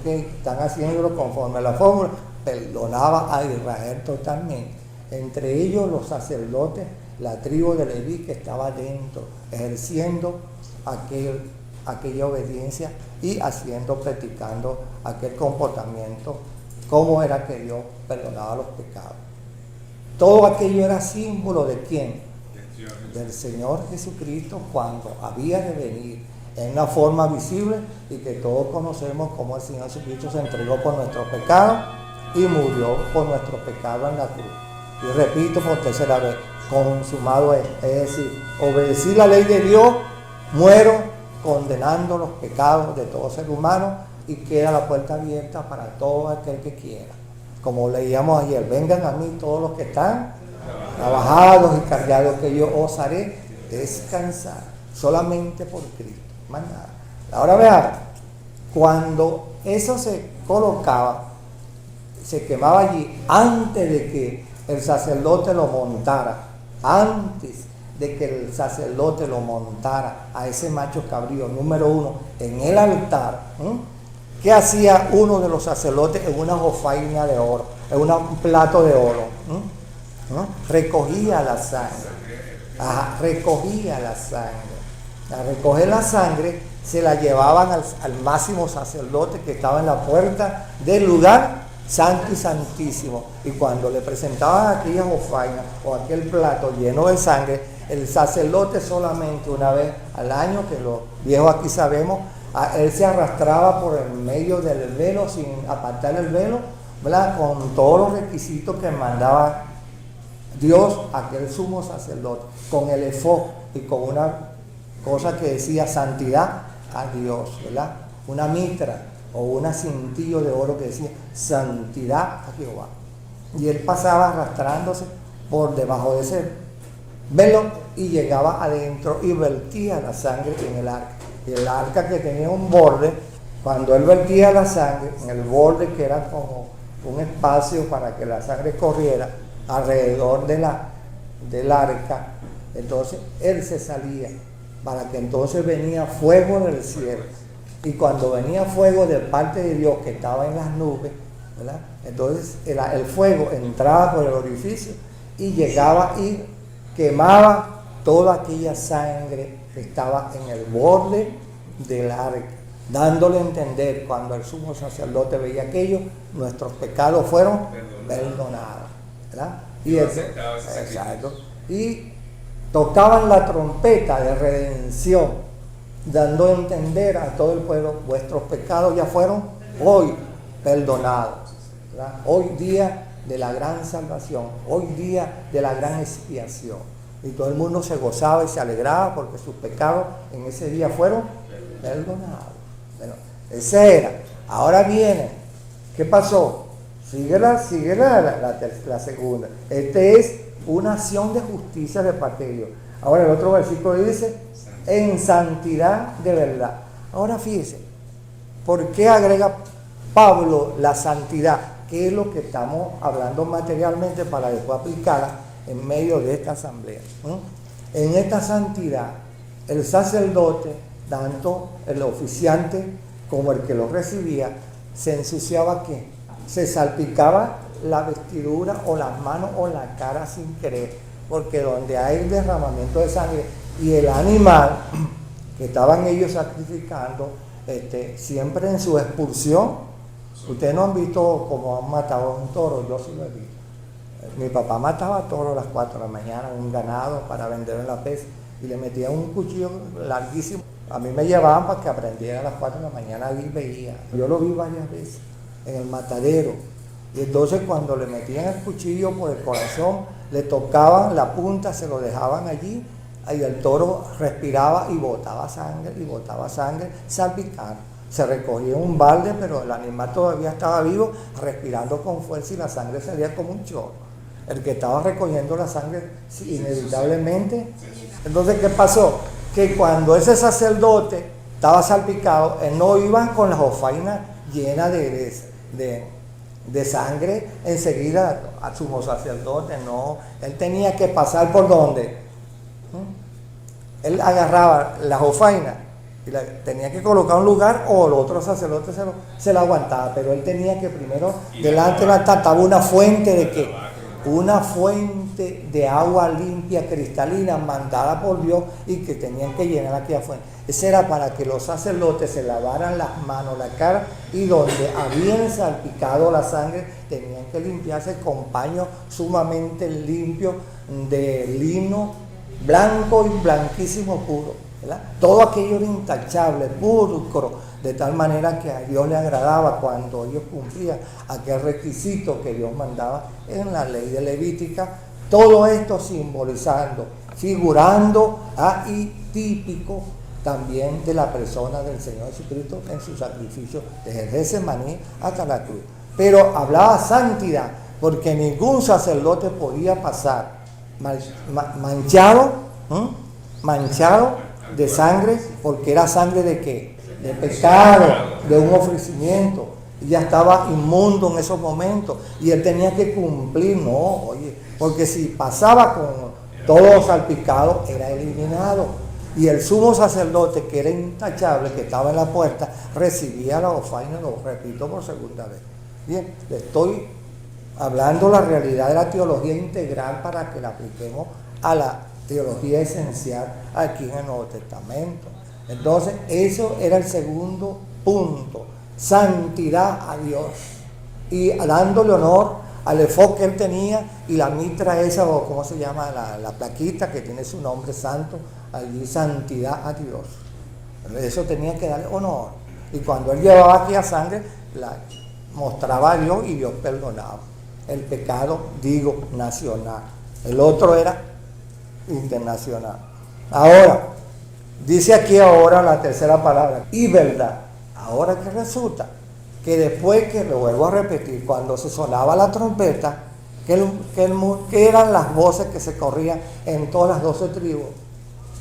Están haciéndolo conforme a la fórmula, perdonaba a Israel totalmente, entre ellos los sacerdotes, la tribu de Leví que estaba dentro, ejerciendo aquella obediencia y practicando aquel comportamiento, cómo era que Dios perdonaba los pecados. Todo aquello era símbolo de ¿quién? Del Señor Jesucristo, cuando había de venir en una forma visible, y que todos conocemos cómo el Señor Jesucristo se entregó por nuestros pecados y murió por nuestros pecados en la cruz. Y repito por tercera vez, consumado es decir, obedecí la ley de Dios, muero condenando los pecados de todo ser humano, y queda la puerta abierta para todo aquel que quiera. Como leíamos ayer, vengan a mí todos los que están trabajados y cargados, que yo os haré descansar, solamente por Cristo, más nada. Ahora vean, cuando eso se colocaba, se quemaba allí antes de que el sacerdote lo montara, antes de que el sacerdote lo montara a ese macho cabrío número 1 en el altar. ¿Qué hacía uno de los sacerdotes en una jofaina de oro, en un plato de oro? Recogía la sangre. Recogía la sangre. Al recoger la sangre se la llevaban al máximo sacerdote que estaba en la puerta del lugar santo y santísimo. Y cuando le presentaban aquella jofaina o aquel plato lleno de sangre, el sacerdote solamente una vez al año, que los viejos aquí sabemos, él se arrastraba por el medio del velo sin apartar el velo, ¿verdad? Con todos los requisitos que mandaba Dios a aquel sumo sacerdote, con el efod y con una cosa que decía santidad a Dios, ¿verdad? Una mitra o un cintillo de oro que decía santidad a Jehová. Y él pasaba arrastrándose por debajo de ese velo y llegaba adentro y vertía la sangre en el arca. Y el arca, que tenía un borde, cuando él vertía la sangre en el borde, que era como un espacio para que la sangre corriera alrededor del arca, entonces él se salía, para que entonces venía fuego del cielo. Y cuando venía fuego de parte de Dios, que estaba en las nubes, ¿verdad? Entonces el fuego entraba por el orificio y llegaba y quemaba toda aquella sangre que estaba en el borde del arca, dándole a entender, cuando el sumo sacerdote veía aquello, nuestros pecados fueron perdonados, ¿verdad? Y tocaban la trompeta de redención, dando a entender a todo el pueblo, vuestros pecados ya fueron hoy perdonados, ¿verdad? Hoy día de la gran salvación, hoy día de la gran expiación. Y todo el mundo se gozaba y se alegraba porque sus pecados en ese día fueron perdonados. Bueno, ese era. Ahora viene, ¿qué pasó? Sigue la segunda. Este es una acción de justicia de parte de Dios. Ahora el otro versículo dice, en santidad de verdad. Ahora fíjese, ¿por qué agrega Pablo la santidad? ¿Qué es lo que estamos hablando materialmente para después aplicarla en medio de esta asamblea? En esta santidad, el sacerdote, tanto el oficiante como el que lo recibía, se ensuciaba, ¿qué? Se salpicaba la vestidura o las manos o la cara sin querer, porque donde hay derramamiento de sangre y el animal que estaban ellos sacrificando, siempre en su expulsión, ustedes no han visto cómo han matado a un toro, yo sí lo he visto. Mi papá mataba toros a las 4 de la mañana, un ganado para vender en la pesa, y le metían un cuchillo larguísimo. A mí me llevaban para que aprendiera a las 4 de la mañana y veía. Yo lo vi varias veces en el matadero. Y entonces cuando le metían el cuchillo por el corazón, le tocaban la punta, se lo dejaban allí, y el toro respiraba y botaba sangre, salpicando. Se recogía un balde, pero el animal todavía estaba vivo, respirando con fuerza, y la sangre salía como un chorro. El que estaba recogiendo la sangre, sí, inevitablemente. Entonces, ¿qué pasó? Que cuando ese sacerdote estaba salpicado, él no iba con la jofaina llena de sangre enseguida al sumo sacerdote, no. Él tenía que pasar por donde. Él agarraba la jofaina y tenía que colocar un lugar, o el otro sacerdote se la aguantaba, pero él tenía que primero, delante de la altar estaba una fuente de qué, una fuente de agua limpia, cristalina, mandada por Dios, y que tenían que llenar aquella fuente. Ese era para que los sacerdotes se lavaran las manos, la cara, y donde habían salpicado la sangre tenían que limpiarse con paños sumamente limpios de lino blanco y blanquísimo puro, ¿verdad? Todo aquello era intachable, pulcro, de tal manera que a Dios le agradaba cuando ellos cumplían aquel requisito que Dios mandaba en la ley de Levítica. Todo esto simbolizando, figurando y típico también de la persona del Señor Jesucristo en su sacrificio desde Getsemaní hasta la cruz. Pero hablaba santidad, porque ningún sacerdote podía pasar manchado de sangre, porque era sangre de qué? de pecado, de un ofrecimiento. Y ya estaba inmundo en esos momentos y él tenía que cumplir, no, oye, porque si pasaba con todo salpicado, era eliminado. Y el sumo sacerdote, que era intachable, que estaba en la puerta, recibía la ofaina, lo repito por segunda vez. Bien, le estoy hablando la realidad de la teología integral para que la apliquemos a la teología esencial aquí en el Nuevo Testamento. Entonces, eso era el segundo punto, santidad a Dios, y dándole honor al efod que él tenía y la mitra esa, o cómo se llama, la plaquita que tiene su nombre santo, allí santidad a Dios. Eso tenía que darle honor. Y cuando él llevaba aquella sangre, la mostraba a Dios y Dios perdonaba. El pecado, digo, nacional. El otro era internacional. Ahora, dice aquí ahora la tercera palabra, y verdad. Ahora que resulta que después, que lo vuelvo a repetir, cuando se sonaba la trompeta, que eran las voces que se corrían en todas las 12 tribus.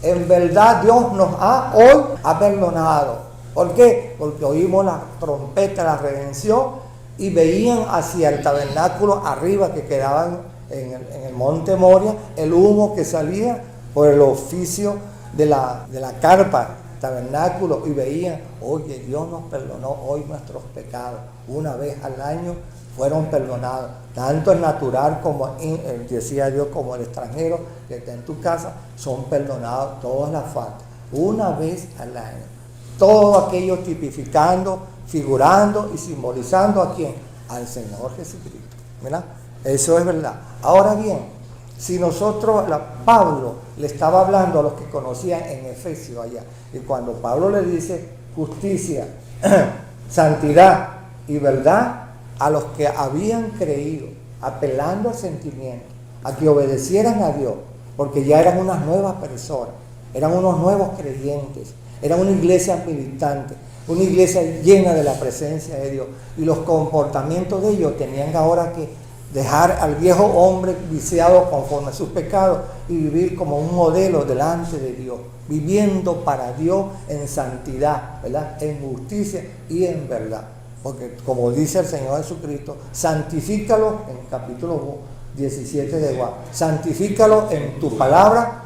En verdad Dios nos hoy ha perdonado. ¿Por qué? Porque oímos la trompeta de la redención y veían hacia el tabernáculo arriba que quedaban en el monte Moria, el humo que salía por el oficio de la carpa, tabernáculo, y veían, oye, Dios nos perdonó hoy nuestros pecados. Una vez al año fueron perdonados, tanto el natural como, decía Dios, como el extranjero que está en tu casa, son perdonados todas las faltas, una vez al año. Todo aquello tipificando, figurando y simbolizando ¿a quién? Al Señor Jesucristo, ¿verdad? Eso es verdad. Ahora bien, si nosotros, Pablo le estaba hablando a los que conocían en Efesios allá, y cuando Pablo le dice justicia, santidad y verdad a los que habían creído, apelando al sentimiento, a que obedecieran a Dios, porque ya eran unas nuevas personas, eran unos nuevos creyentes, eran una iglesia militante, una iglesia llena de la presencia de Dios, y los comportamientos de ellos tenían ahora que dejar al viejo hombre viciado conforme a sus pecados y vivir como un modelo delante de Dios, viviendo para Dios en santidad, ¿verdad? En justicia y en verdad. Porque como dice el Señor Jesucristo, santifícalo en el capítulo 17 de Juan, santifícalo en tu palabra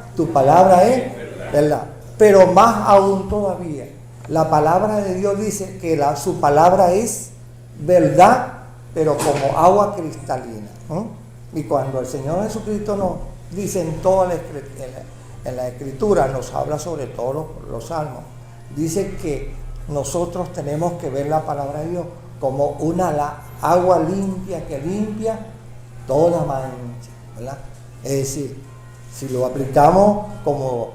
es verdad. Pero más aún todavía, la palabra de Dios dice que su palabra es verdad, pero como agua cristalina. Y cuando el Señor Jesucristo nos dice en la Escritura, nos habla sobre todos los salmos, dice que nosotros tenemos que ver la palabra de Dios como agua limpia que limpia toda mancha, ¿verdad? Es decir, si lo aplicamos como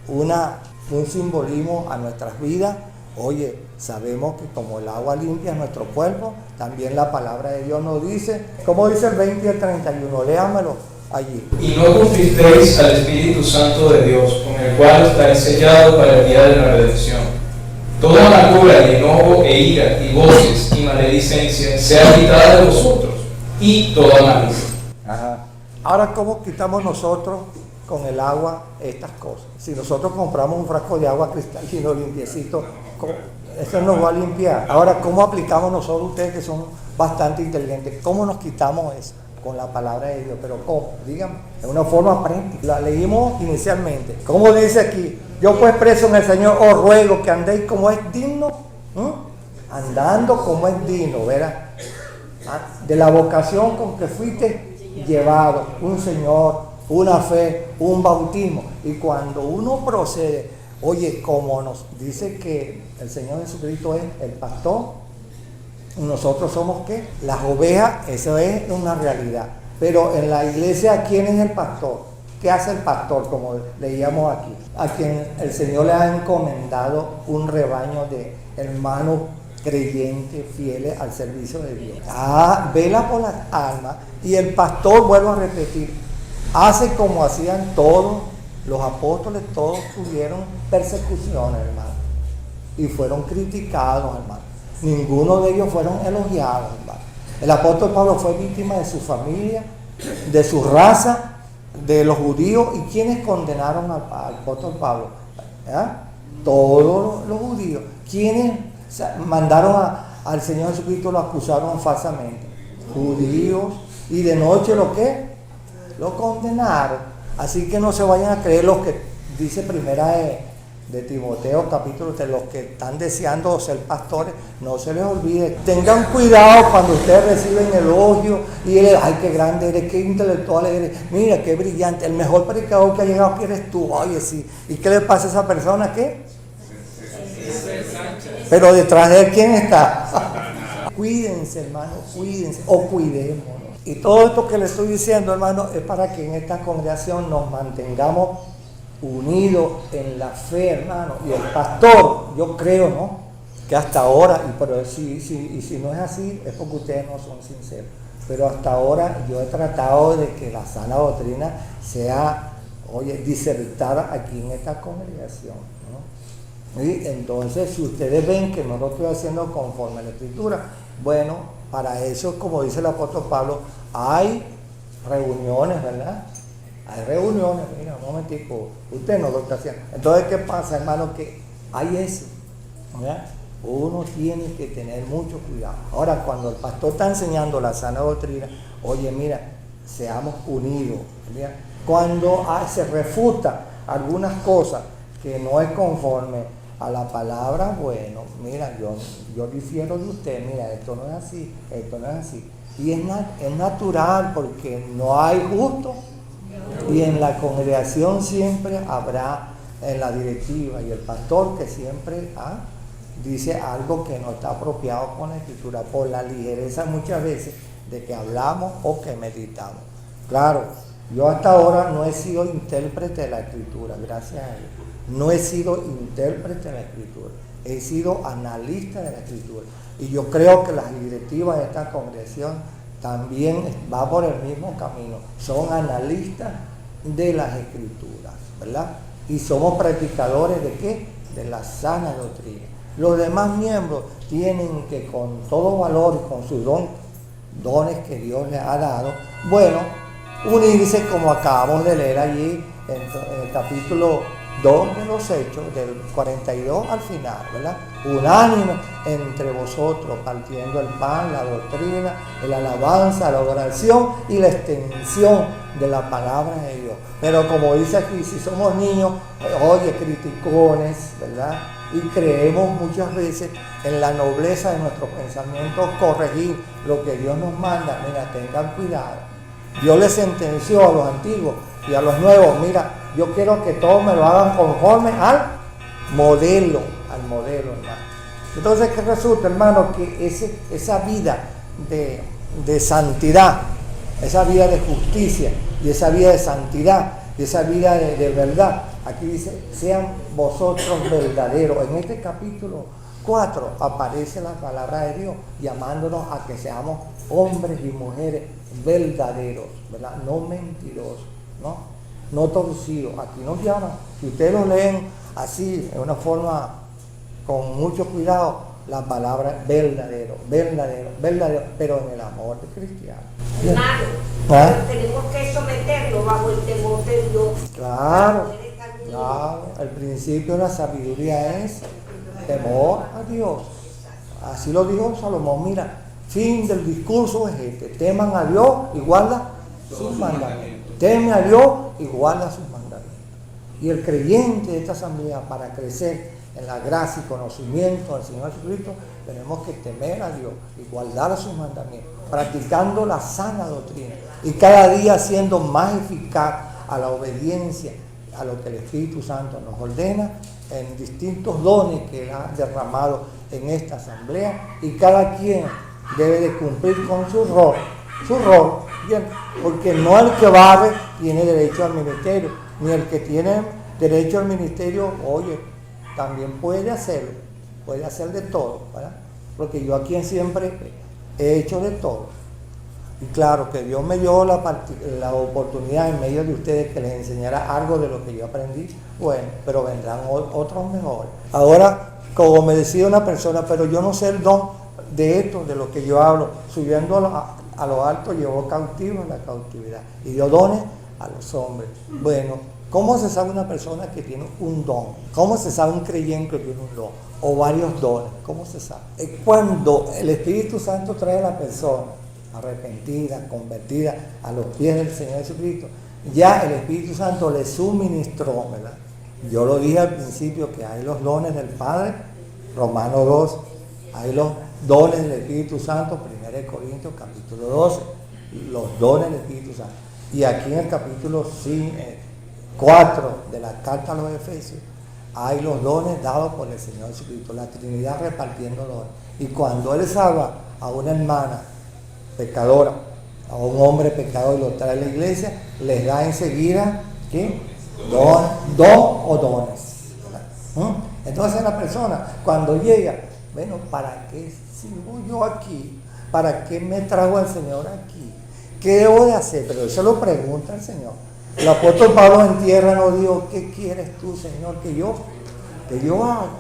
un simbolismo a nuestras vidas, oye, sabemos que como el agua limpia nuestro cuerpo, también la palabra de Dios nos dice, como dice el 20 y el 31, léamelo allí. Y no contristéis al Espíritu Santo de Dios, con el cual estáis sellados para el día de la redención. Toda amargura y enojo e ira y voces y maledicencia sea quitada de vosotros, y toda malicia. Ajá. Ahora, ¿cómo quitamos nosotros con el agua estas cosas? Si nosotros compramos un frasco de agua cristalino limpiecito, eso nos va a limpiar. Ahora, ¿cómo aplicamos nosotros, ustedes que son bastante inteligentes, cómo nos quitamos eso? Con la palabra de Dios. ¿Pero cómo? Díganme, de una forma práctica. La leímos inicialmente. ¿Cómo dice aquí? Yo pues preso en el Señor os ruego que andéis como es digno, andando como es digno, ¿verdad? De la vocación con que fuiste llevado, un Señor, una fe, un bautismo. Y cuando uno procede, oye, como nos dice que el Señor Jesucristo es el pastor, nosotros somos ¿qué? Las ovejas, eso es una realidad. Pero en la iglesia, ¿quién es el pastor? ¿Qué hace el pastor? Como leíamos aquí, a quien el Señor le ha encomendado un rebaño de hermanos creyentes, fieles al servicio de Dios. Vela por las almas, y el pastor, vuelvo a repetir, hace como hacían todos los apóstoles, todos tuvieron persecuciones, hermano, y fueron criticados, hermano. Ninguno de ellos fueron elogiados, hermano. El apóstol Pablo fue víctima de su familia, de su raza, de los judíos. ¿Y quiénes condenaron al apóstol Pablo? Todos los judíos. ¿Quiénes mandaron al Señor Jesucristo? Lo acusaron falsamente. Judíos. Y de noche ¿lo qué? Lo condenaron. Así que no se vayan a creer lo que dice primera de Timoteo capítulo 3, los que están deseando ser pastores, no se les olvide, tengan cuidado cuando ustedes reciben elogio y él, ay, qué grande eres, qué intelectual eres, mira, qué brillante, el mejor predicador que ha llegado aquí eres tú, oye, sí, ¿y qué le pasa a esa persona? ¿Qué? Pero detrás de él, ¿quién está? Cuídense, hermano, cuídense, o cuidémonos. Y todo esto que le estoy diciendo, hermano, es para que en esta congregación nos mantengamos unidos en la fe, hermano. Y el pastor, yo creo, ¿no?, que hasta ahora, pero si no es así, es porque ustedes no son sinceros, pero hasta ahora yo he tratado de que la sana doctrina sea, oye, disertada aquí en esta congregación, ¿no? Y entonces, si ustedes ven que no lo estoy haciendo conforme a la Escritura, bueno, para eso, como dice el apóstol Pablo, hay reuniones, ¿verdad? Hay reuniones, mira, un momentico, usted no lo está haciendo. Entonces, ¿qué pasa, hermano? Que hay eso, ¿verdad? Uno tiene que tener mucho cuidado. Ahora, cuando el pastor está enseñando la sana doctrina, oye, mira, seamos unidos. Mira, cuando se refuta algunas cosas que no es conforme a la palabra, bueno, mira, yo difiero de usted, mira, esto no es así, esto no es así. Y es natural porque no hay justo. Y en la congregación siempre habrá, en la directiva y el pastor que siempre dice algo que no está apropiado con la Escritura, por la ligereza muchas veces de que hablamos o que meditamos. Claro, yo hasta ahora no he sido intérprete de la Escritura, gracias a Dios. No he sido intérprete de la Escritura, he sido analista de la Escritura. Y yo creo que las directivas de esta congregación también va por el mismo camino. Son analistas de las Escrituras, ¿verdad? Y somos practicadores ¿de qué? De la sana doctrina. Los demás miembros tienen que, con todo valor y con sus dones que Dios les ha dado, bueno, unirse, como acabamos de leer allí en el capítulo 2 de los Hechos, del 42 al final, ¿verdad? Unánime entre vosotros, partiendo el pan, la doctrina, la alabanza, la adoración y la extensión de la palabra de Dios. Pero como dice aquí, si somos niños, oye, criticones, ¿verdad? Y creemos muchas veces en la nobleza de nuestros pensamientos, corregir lo que Dios nos manda. Mira, tengan cuidado. Dios les sentenció a los antiguos y a los nuevos, mira, yo quiero que todos me lo hagan conforme al modelo, hermano. Entonces, ¿qué resulta, hermano? Que esa vida de santidad, esa vida de justicia y esa vida de santidad y esa vida de verdad, aquí dice, sean vosotros verdaderos. En este capítulo 4 aparece la palabra de Dios llamándonos a que seamos hombres y mujeres verdaderos, ¿verdad? No mentirosos, no torcidos. Aquí nos llaman, si ustedes lo leen así, de una forma con mucho cuidado, la palabra verdadero, pero en el amor de cristiano. Hermano, tenemos que someterlo bajo el temor de Dios. Claro, el principio de la sabiduría es temor a Dios. Así lo dijo Salomón. Mira, fin del discurso es este: teman a Dios y guarda sus mandamientos. Teme a Dios y guarda sus mandamientos. Y el creyente de esta asamblea, para crecer en la gracia y conocimiento del Señor Jesucristo, tenemos que temer a Dios y guardar sus mandamientos, practicando la sana doctrina y cada día siendo más eficaz a la obediencia a lo que el Espíritu Santo nos ordena en distintos dones que Él ha derramado en esta asamblea, y cada quien debe de cumplir con su rol, bien, porque no el que barre tiene derecho al ministerio, ni el que tiene derecho al ministerio, oye, también puede hacerlo, puede hacer de todo, ¿verdad? Porque yo aquí siempre he hecho de todo. Y claro que Dios me dio la oportunidad en medio de ustedes que les enseñara algo de lo que yo aprendí, bueno, pero vendrán otros mejores. Ahora, como me decía una persona, pero yo no sé el don de esto, de lo que yo hablo, subiendo a lo alto llevó cautivo en la cautividad y dio dones a los hombres. Bueno, ¿cómo se sabe una persona que tiene un don? ¿Cómo se sabe un creyente que tiene un don? o varios dones. ¿Cómo se sabe? Es cuando el Espíritu Santo trae a la persona arrepentida, convertida a los pies del Señor Jesucristo, ya el Espíritu Santo le suministró, ¿verdad? Yo lo dije al principio que hay los dones del Padre, Romanos 2, hay los dones del Espíritu Santo, 1 Corintios capítulo 12, los dones del Espíritu Santo. Y aquí en el capítulo 4 de la carta a los Efesios, hay los dones dados por el Señor Jesucristo, la Trinidad repartiendo dones. Y cuando Él salva a una hermana pecadora, a un hombre pecador y lo trae a la iglesia, les da enseguida, ¿qué? Don o dones. Entonces la persona, cuando llega, bueno, ¿para qué sirvo yo aquí? ¿Para qué me trajo el Señor aquí? ¿Qué debo de hacer? Pero eso lo pregunta el Señor. El apóstol Pablo en tierra nos dijo, ¿qué quieres tú, Señor, que yo haga?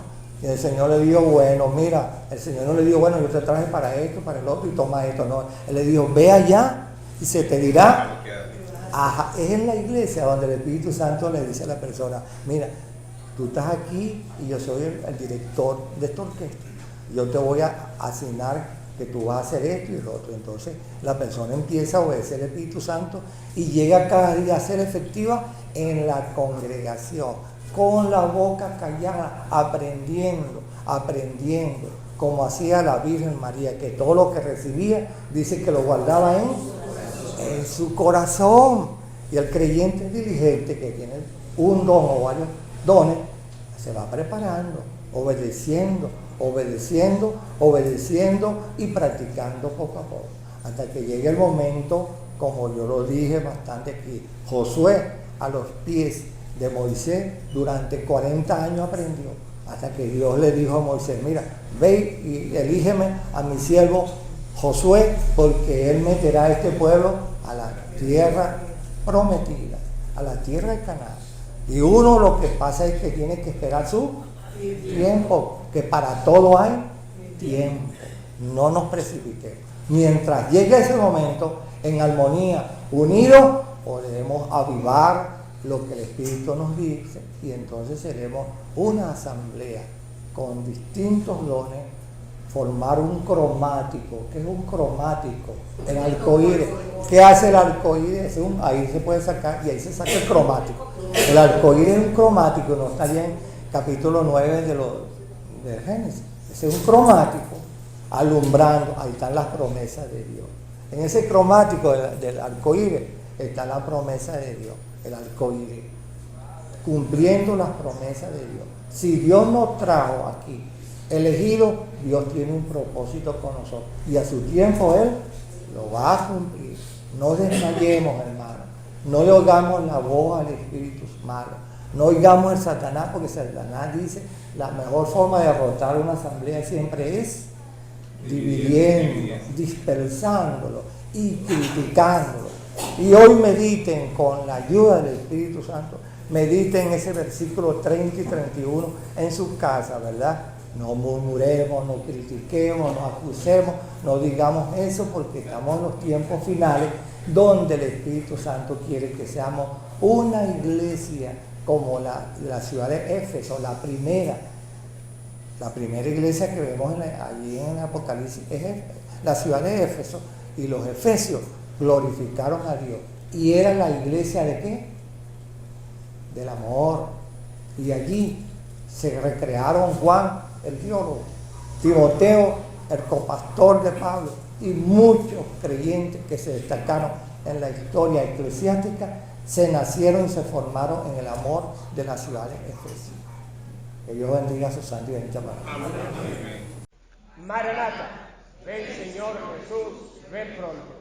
Y el Señor le dijo, bueno, mira, el Señor no le dijo, bueno, yo te traje para esto, para el otro y toma esto, no. Él le dijo, ve allá y se te dirá. Ajá, es en la iglesia donde el Espíritu Santo le dice a la persona, mira, tú estás aquí y yo soy el director de esta orquesta. Yo te voy a asignar que tú vas a hacer esto y lo otro. Entonces la persona empieza a obedecer el Espíritu Santo y llega cada día a ser efectiva en la congregación, con la boca callada, aprendiendo, como hacía la Virgen María, que todo lo que recibía, dice que lo guardaba en su corazón. Y el creyente diligente que tiene un don o varios dones, se va preparando, obedeciendo y practicando poco a poco, hasta que llegue el momento, como yo lo dije bastante aquí, Josué a los pies de Moisés durante 40 años aprendió, hasta que Dios le dijo a Moisés, mira, ve y elígeme a mi siervo Josué, porque él meterá a este pueblo a la tierra prometida, a la tierra de Canaán. Y uno lo que pasa es que tiene que esperar su tiempo, que para todo hay tiempo. No nos precipitemos. Mientras llegue ese momento, en armonía, unidos, podremos avivar lo que el Espíritu nos dice, y entonces seremos una asamblea con distintos dones, formar un cromático. ¿Qué es un cromático? El arcoíris. ¿Qué hace el arcoíris? Ahí se puede sacar, y ahí se saca el cromático. El arcoíris es un cromático, no está bien capítulo 9 de Génesis. Ese es un cromático, alumbrando, ahí están las promesas de Dios. En ese cromático del arcoíris está la promesa de Dios, el arcoíris, cumpliendo las promesas de Dios. Si Dios nos trajo aquí, elegido, Dios tiene un propósito con nosotros, y a su tiempo Él lo va a cumplir. No desmayemos, hermano, no le oigamos la voz al espíritu malo. No oigamos el Satanás, porque Satanás dice, la mejor forma de derrotar una asamblea siempre es dividiendo, dispersándolo y criticándolo. Y hoy mediten con la ayuda del Espíritu Santo, mediten ese versículo 30 y 31 en sus casas, ¿verdad? No murmuremos, no critiquemos, no acusemos, no digamos eso, porque estamos en los tiempos finales donde el Espíritu Santo quiere que seamos una iglesia como la ciudad de Éfeso, la primera iglesia que vemos allí en el Apocalipsis es la ciudad de Éfeso, y los efesios glorificaron a Dios, y era la iglesia ¿de qué? Del amor. Y allí se recrearon Juan el teólogo, Timoteo el copastor de Pablo, y muchos creyentes que se destacaron en la historia eclesiástica se nacieron y se formaron en el amor de la ciudad de Efesios. Que Dios bendiga a su santo y bendita palabra. Maranata, ven Señor Jesús, ven pronto.